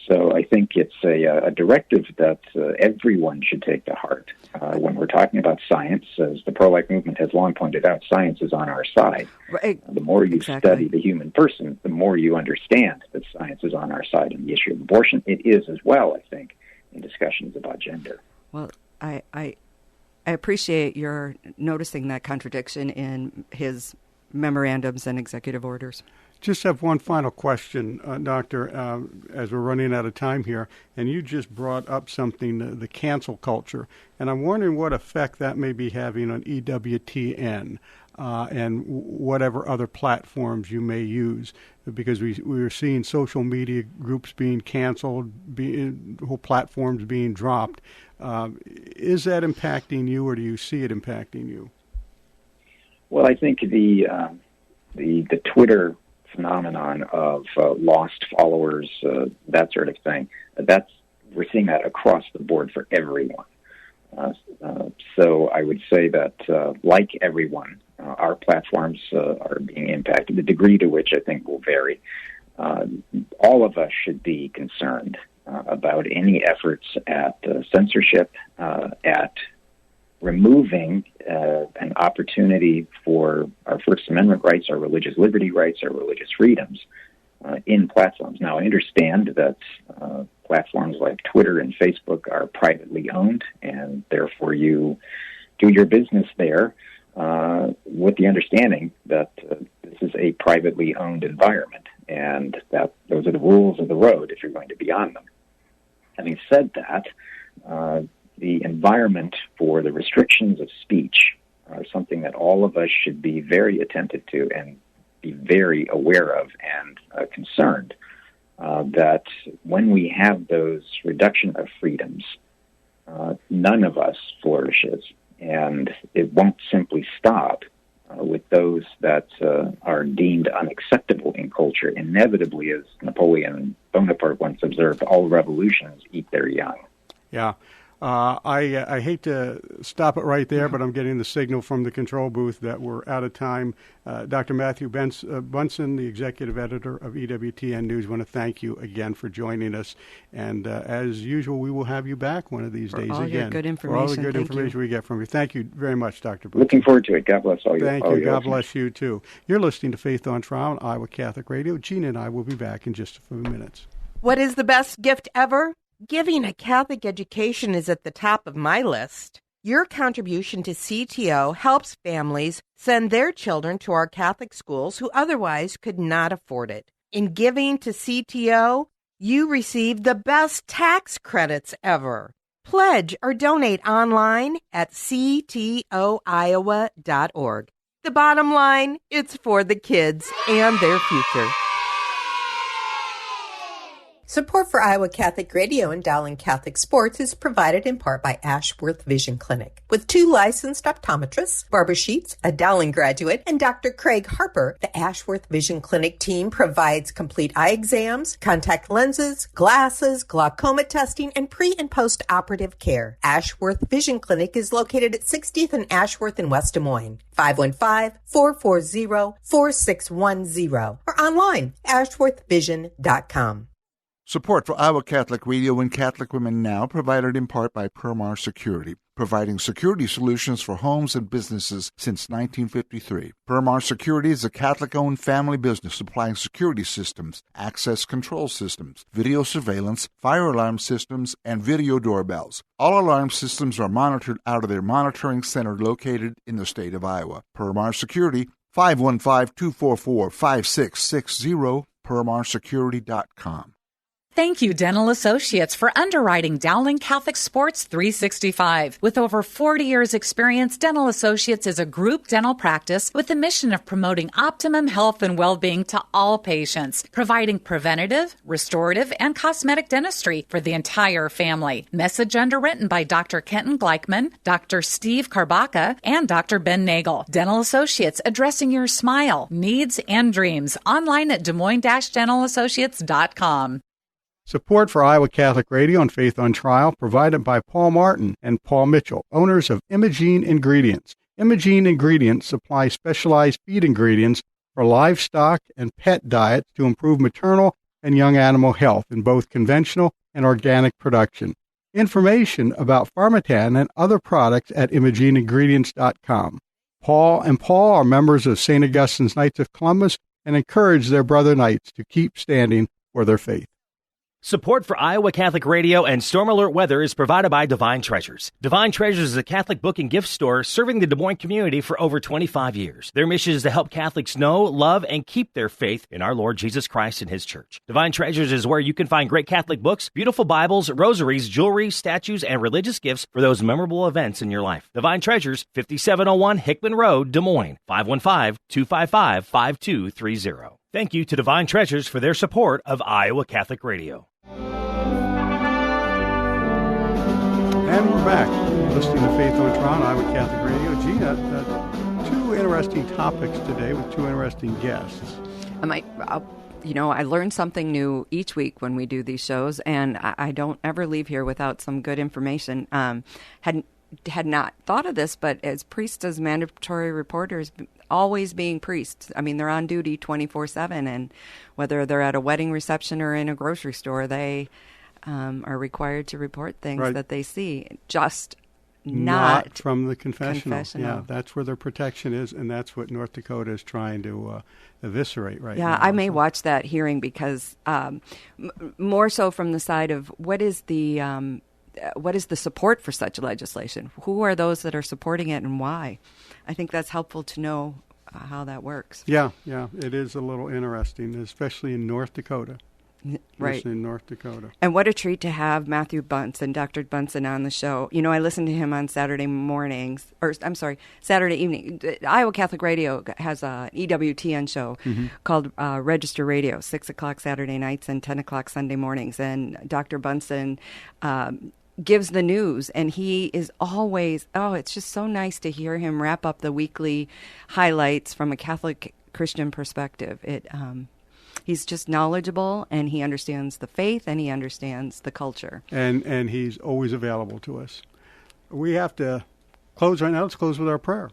So I think it's a directive that everyone should take to heart. When we're talking about science, as the pro-life movement has long pointed out, science is on our side. Right. The more you study the human person, the more you understand that science is on our side in the issue of abortion. It is as well, I think, in discussions about gender. Well, I appreciate your noticing that contradiction in his memorandums and executive orders. Just have one final question, Doctor, as we're running out of time here. And you just brought up something, the cancel culture. And I'm wondering what effect that may be having on EWTN and whatever other platforms you may use. Because we're seeing social media groups being canceled, whole platforms being dropped. Is that impacting you, or do you see it impacting you? Well, I think the Twitter phenomenon of lost followers, that sort of thing, we're seeing that across the board for everyone. So I would say that, like everyone, our platforms are being impacted. The degree to which, I think, will vary. All of us should be concerned about any efforts at censorship, at removing an opportunity for our First Amendment rights, our religious liberty rights, our religious freedoms in platforms. Now, I understand that platforms like Twitter and Facebook are privately owned, and therefore you do your business there with the understanding that this is a privately owned environment, and that those are the rules of the road if you're going to be on them. Having said that, the environment for the restrictions of speech are something that all of us should be very attentive to and be very aware of and concerned that when we have those reduction of freedoms, none of us flourishes. And it won't simply stop with those that are deemed unacceptable in culture. Inevitably, as Napoleon Bonaparte once observed, all revolutions eat their young. Yeah. I hate to stop it right there, but I'm getting the signal from the control booth that we're out of time. Dr. Matthew Bunson, the executive editor of EWTN News, want to thank you again for joining us. And as usual, we will have you back one of these days all again. Your good information. For all the good Thank information you. we get from you. Thank you very much, Dr. Bunson. Looking forward to it. God bless all you. Thank you. God bless you, too. You're listening to Faith on Trial on Iowa Catholic Radio. Gina and I will be back in just a few minutes. What is the best gift ever? Giving a Catholic education is at the top of my list. Your contribution to CTO helps families send their children to our Catholic schools who otherwise could not afford it. In giving to CTO, you receive the best tax credits ever. Pledge or donate online at ctoiowa.org. The bottom line, it's for the kids and their future. Support for Iowa Catholic Radio and Dowling Catholic Sports is provided in part by Ashworth Vision Clinic. With 2 licensed optometrists, Barbara Sheets, a Dowling graduate, and Dr. Craig Harper, the Ashworth Vision Clinic team provides complete eye exams, contact lenses, glasses, glaucoma testing, and pre- and post-operative care. Ashworth Vision Clinic is located at 60th and Ashworth in West Des Moines. 515-440-4610 or online, ashworthvision.com. Support for Iowa Catholic Radio and Catholic Women Now provided in part by Permar Security, providing security solutions for homes and businesses since 1953. Permar Security is a Catholic-owned family business supplying security systems, access control systems, video surveillance, fire alarm systems, and video doorbells. All alarm systems are monitored out of their monitoring center located in the state of Iowa. Permar Security, 515-244-5660, permarsecurity.com. Thank you, Dental Associates, for underwriting Dowling Catholic Sports 365. With over 40 years' experience, Dental Associates is a group dental practice with the mission of promoting optimum health and well-being to all patients, providing preventative, restorative, and cosmetic dentistry for the entire family. Message underwritten by Dr. Kenton Gleichman, Dr. Steve Karbaka, and Dr. Ben Nagel. Dental Associates, addressing your smile, needs, and dreams. Online at DesMoines-DentalAssociates.com. Support for Iowa Catholic Radio and Faith on Trial provided by Paul Martin and Paul Mitchell, owners of Imogene Ingredients. Imogene Ingredients supply specialized feed ingredients for livestock and pet diets to improve maternal and young animal health in both conventional and organic production. Information about Pharmatan and other products at ImogeneIngredients.com. Paul and Paul are members of St. Augustine's Knights of Columbus and encourage their brother knights to keep standing for their faith. Support for Iowa Catholic Radio and Storm Alert Weather is provided by Divine Treasures. Divine Treasures is a Catholic book and gift store serving the Des Moines community for over 25 years. Their mission is to help Catholics know, love, and keep their faith in our Lord Jesus Christ and His Church. Divine Treasures is where you can find great Catholic books, beautiful Bibles, rosaries, jewelry, statues, and religious gifts for those memorable events in your life. Divine Treasures, 5701 Hickman Road, Des Moines, 515-255-5230. Thank you to Divine Treasures for their support of Iowa Catholic Radio. And we're back, listening to Faith on Trial on Iowa Catholic Radio. Gina, two interesting topics today with two interesting guests. I learn something new each week when we do these shows, and I don't ever leave here without some good information. Had not thought of this, but as priests, as mandatory reporters, always being priests. I mean, they're on duty 24/7, and whether they're at a wedding reception or in a grocery store, they are required to report things that they see. Just not from the confessional. Yeah, that's where their protection is, and that's what North Dakota is trying to eviscerate right now. Yeah, I may watch that hearing because more so from the side of what is the support for such legislation? Who are those that are supporting it and why? I think that's helpful to know how that works. Yeah, it is a little interesting, especially in North Dakota. Right. In North Dakota. And what a treat to have Matthew Bunson, Dr. Bunson, on the show. You know, I listen to him on Saturday evening. Iowa Catholic Radio has an EWTN show called Register Radio, 6 o'clock Saturday nights and 10 o'clock Sunday mornings. And Dr. Bunson gives the news, and he is always, it's just so nice to hear him wrap up the weekly highlights from a Catholic Christian perspective. He's just knowledgeable, and he understands the faith, and he understands the culture. And he's always available to us. We have to close right now. Let's close with our prayer.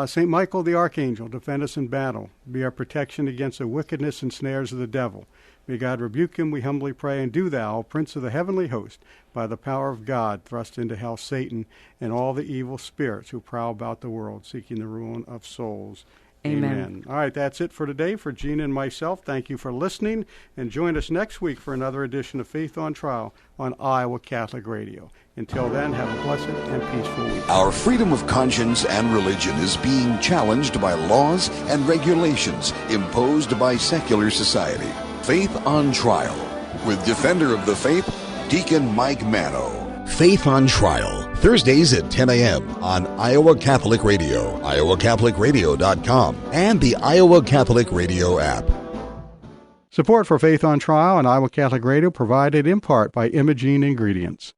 St. Michael the Archangel, defend us in battle. Be our protection against the wickedness and snares of the devil. May God rebuke him, we humbly pray, and do thou, Prince of the heavenly host, by the power of God, thrust into hell Satan and all the evil spirits who prowl about the world, seeking the ruin of souls. Amen. All right, that's it for today. For Gina and myself, thank you for listening, and join us next week for another edition of Faith on Trial on Iowa Catholic Radio. Until then, have a blessed and peaceful week. Our freedom of conscience and religion is being challenged by laws and regulations imposed by secular society. Faith on Trial with Defender of the Faith, Deacon Mike Mano. Faith on Trial, Thursdays at 10 a.m. on Iowa Catholic Radio, iowacatholicradio.com, and the Iowa Catholic Radio app. Support for Faith on Trial and Iowa Catholic Radio provided in part by Imogene Ingredients.